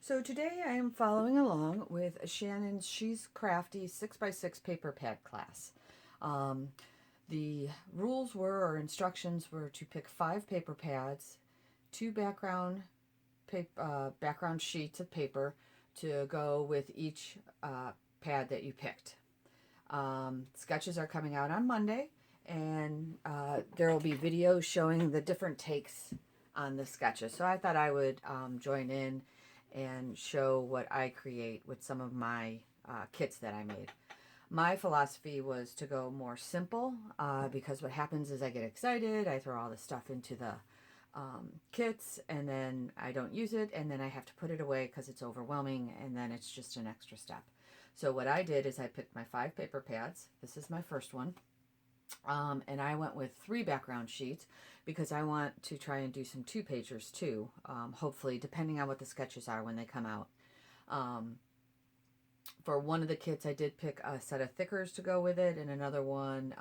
So today I am following along with Shannon's She's Crafty 6x6 paper pad class. Um, the rules were, or instructions were, to pick 5 paper pads, 2 background sheets of paper to go with each pad that you picked. Sketches are coming out on Monday, and there will be videos showing the different takes on the sketches. So I thought I would join in and show what I create with some of my kits that I made. My philosophy was to go more simple because what happens is I get excited, I throw all this stuff into the kits, and then I don't use it, and then I have to put it away because it's overwhelming, and then it's just an extra step. So what I did is I picked my 5 paper pads. This is my first one. And I went with 3 background sheets because I want to try and do some 2-pagers too, hopefully, depending on what the sketches are when they come out. For one of the kits, I did pick a set of thickers to go with it, and another one,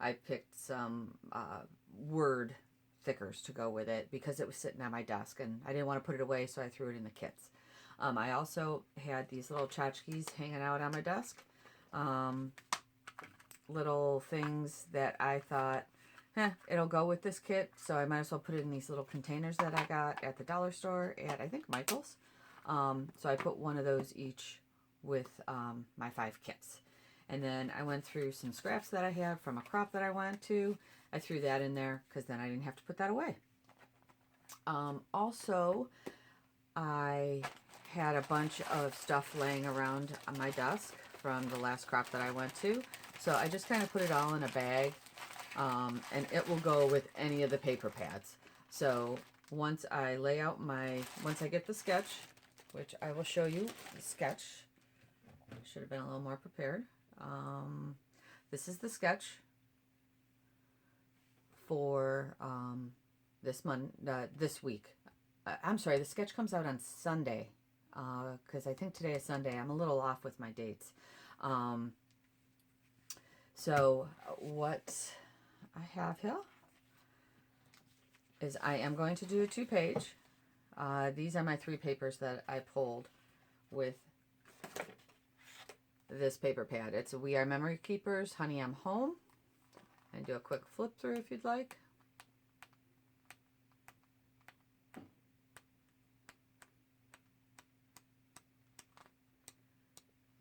I picked some word thickers to go with it because it was sitting on my desk and I didn't want to put it away, so I threw it in the kits. I also had these little tchotchkes hanging out on my desk. Little things that I thought, it'll go with this kit, so I might as well put it in these little containers that I got at the dollar store at, I think, Michael's. So I put one of those each with my 5 kits. And then I went through some scraps that I had from a crop that I went to. I threw that in there because then I didn't have to put that away. Also, I had a bunch of stuff laying around on my desk from the last crop that I went to. So I just kind of put it all in a bag, and it will go with any of the paper pads. So once I get the sketch, which I will show you the sketch. I should have been a little more prepared. This is the sketch for this week. I'm sorry, the sketch comes out on Sunday because I think today is Sunday. I'm a little off with my dates. So what I have here is I am going to do a 2-page. These are my 3 papers that I pulled with this paper pad. It's a We Are Memory Keepers, Honey, I'm Home. And do a quick flip through if you'd like.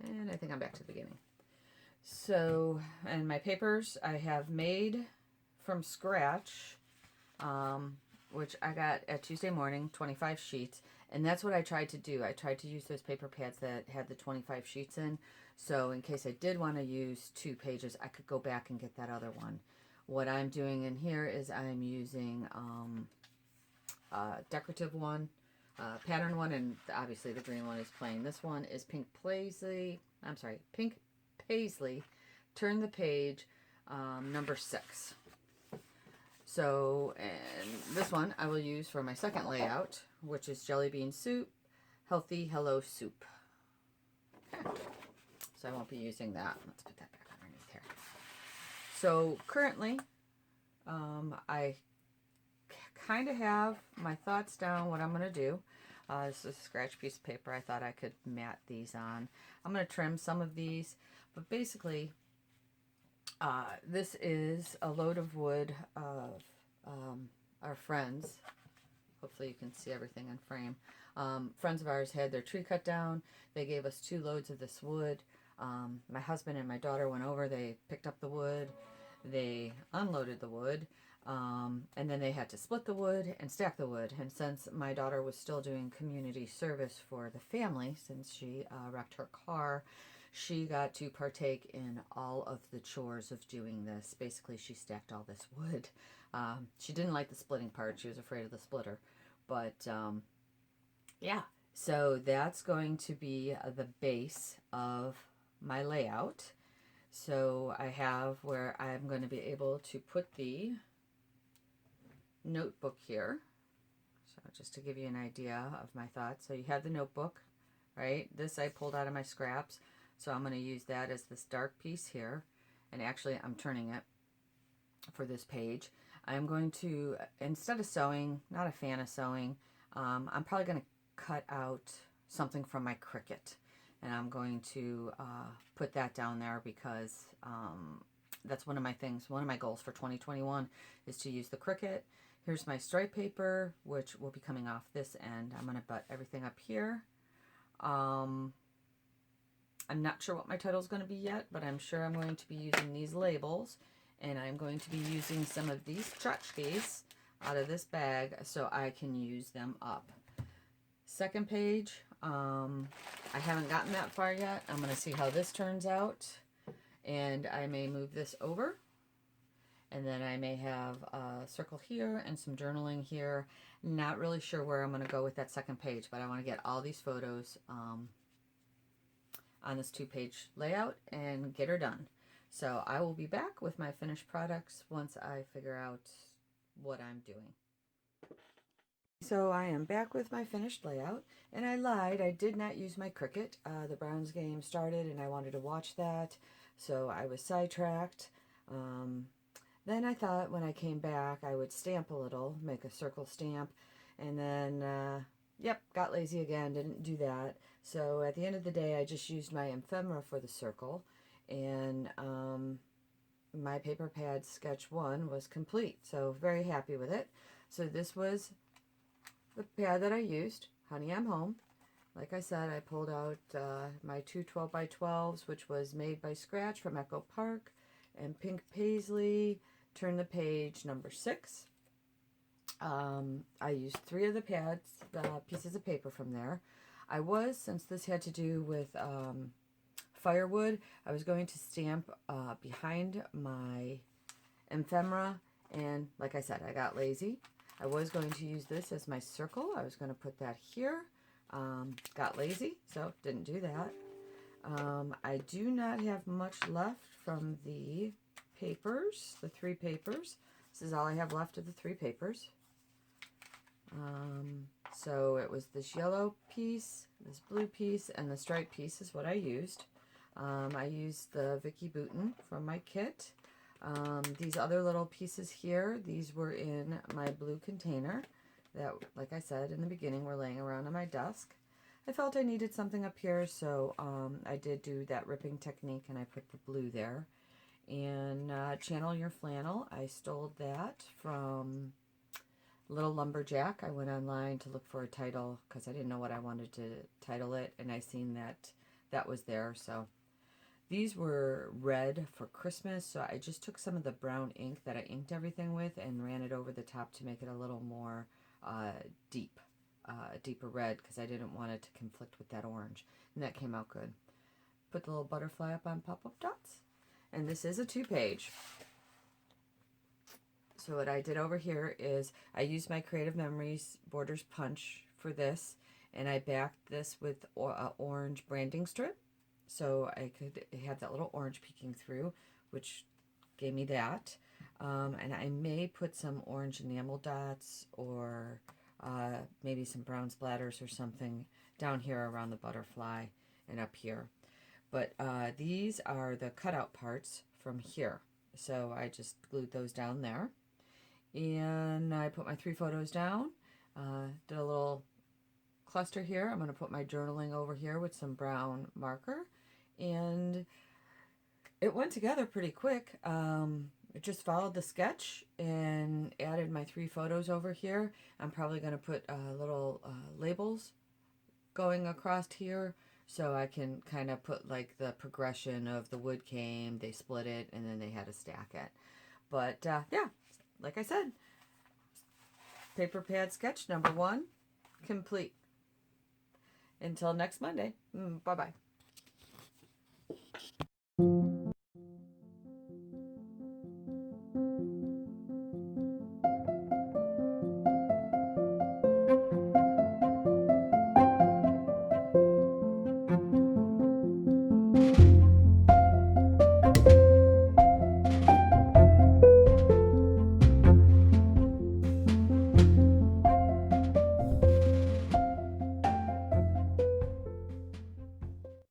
And I think I'm back to the beginning. So, and my papers I have made from scratch, which I got at Tuesday morning, 25 sheets. And that's what I tried to do. I tried to use those paper pads that had the 25 sheets in. So in case I did want to use 2 pages, I could go back and get that other one. What I'm doing in here is I'm using a decorative one, pattern one, and obviously the green one is plain. This one is Pink Paisley. Turn the page, number 6. So, and this one I will use for my second layout, which is Jelly Bean Soup, Healthy Hello Soup. Okay. So I won't be using that. Let's put that back underneath here. So currently, I kind of have my thoughts down what I'm going to do. This is a scratch piece of paper. I thought I could mat these on. I'm going to trim some of these, but basically, this is a load of wood of our friends. Hopefully you can see everything in frame. Friends of ours had their tree cut down. They gave us 2 loads of this wood. My husband and my daughter went over. They picked up the wood. They unloaded the wood. And then they had to split the wood and stack the wood. And since my daughter was still doing community service for the family, since she wrecked her car, she got to partake in all of the chores of doing this. Basically, she stacked all this wood. She didn't like the splitting part. She was afraid of the splitter. But, yeah. So that's going to be the base of my layout. So I have where I'm going to be able to put the notebook here. So just to give you an idea of my thoughts. So you have the notebook, right? This I pulled out of my scraps. So I'm going to use that as this dark piece here. And actually I'm turning it for this page. I'm going to, instead of sewing, not a fan of sewing, I'm probably going to cut out something from my Cricut. And I'm going to put that down there because that's one of my things, one of my goals for 2021 is to use the Cricut. Here's my stripe paper, which will be coming off this end. I'm going to butt everything up here. I'm not sure what my title is going to be yet, but I'm sure I'm going to be using these labels, and I'm going to be using some of these tchotchkes out of this bag so I can use them up. Second page, I haven't gotten that far yet. I'm going to see how this turns out, and I may move this over, and then I may have a circle here and some journaling here. Not really sure where I'm going to go with that second page, but I want to get all these photos on this 2-page layout and get her done. So I will be back with my finished products once I figure out what I'm doing. So I am back with my finished layout, and I lied, I did not use my Cricut. The Browns game started and I wanted to watch that, so I was sidetracked. Then I thought when I came back I would stamp a little, make a circle stamp, and then yep, got lazy again, didn't do that. So at the end of the day, I just used my ephemera for the circle, and my paper pad sketch 1 was complete. So very happy with it. So this was the pad that I used, Honey I'm Home. Like I said, I pulled out my 2 12x12s, which was made by scratch from Echo Park, and pink paisley. Turn the page number 6. I used 3 of the pads, pieces of paper from there. I was, since this had to do with firewood, I was going to stamp behind my ephemera, and like I said, I got lazy. I was going to use this as my circle. I was going to put that here. Got lazy, so didn't do that. I do not have much left from the papers, the 3 papers. This is all I have left of the 3 papers. So it was this yellow piece, this blue piece, and the stripe piece is what I used. I used the Vicky Bouton from my kit. These other little pieces here, these were in my blue container that, like I said in the beginning, were laying around on my desk. I felt I needed something up here, so I did do that ripping technique, and I put the blue there. And Channel Your Flannel, I stole that from Little Lumberjack. I went online to look for a title because I didn't know what I wanted to title it, and I seen that that was there. So these were red for Christmas, so I just took some of the brown ink that I inked everything with and ran it over the top to make it a little more deeper red, because I didn't want it to conflict with that orange, and that came out good. Put the little butterfly up on pop-up dots, and this is a 2-page. So what I did over here is I used my Creative Memories Borders Punch for this, and I backed this with orange branding strip, so I could have that little orange peeking through, which gave me that. And I may put some orange enamel dots or maybe some brown splatters or something down here around the butterfly and up here. But these are the cutout parts from here. So I just glued those down there. And I put my 3 photos down. Did a little cluster here. I'm going to put my journaling over here with some brown marker. And it went together pretty quick. I just followed the sketch and added my 3 photos over here. I'm probably going to put little labels going across here, so I can kind of put like the progression of the wood came, they split it, and then they had to stack it. But yeah, like I said, paper pad sketch number 1 complete. Until next Monday, bye-bye.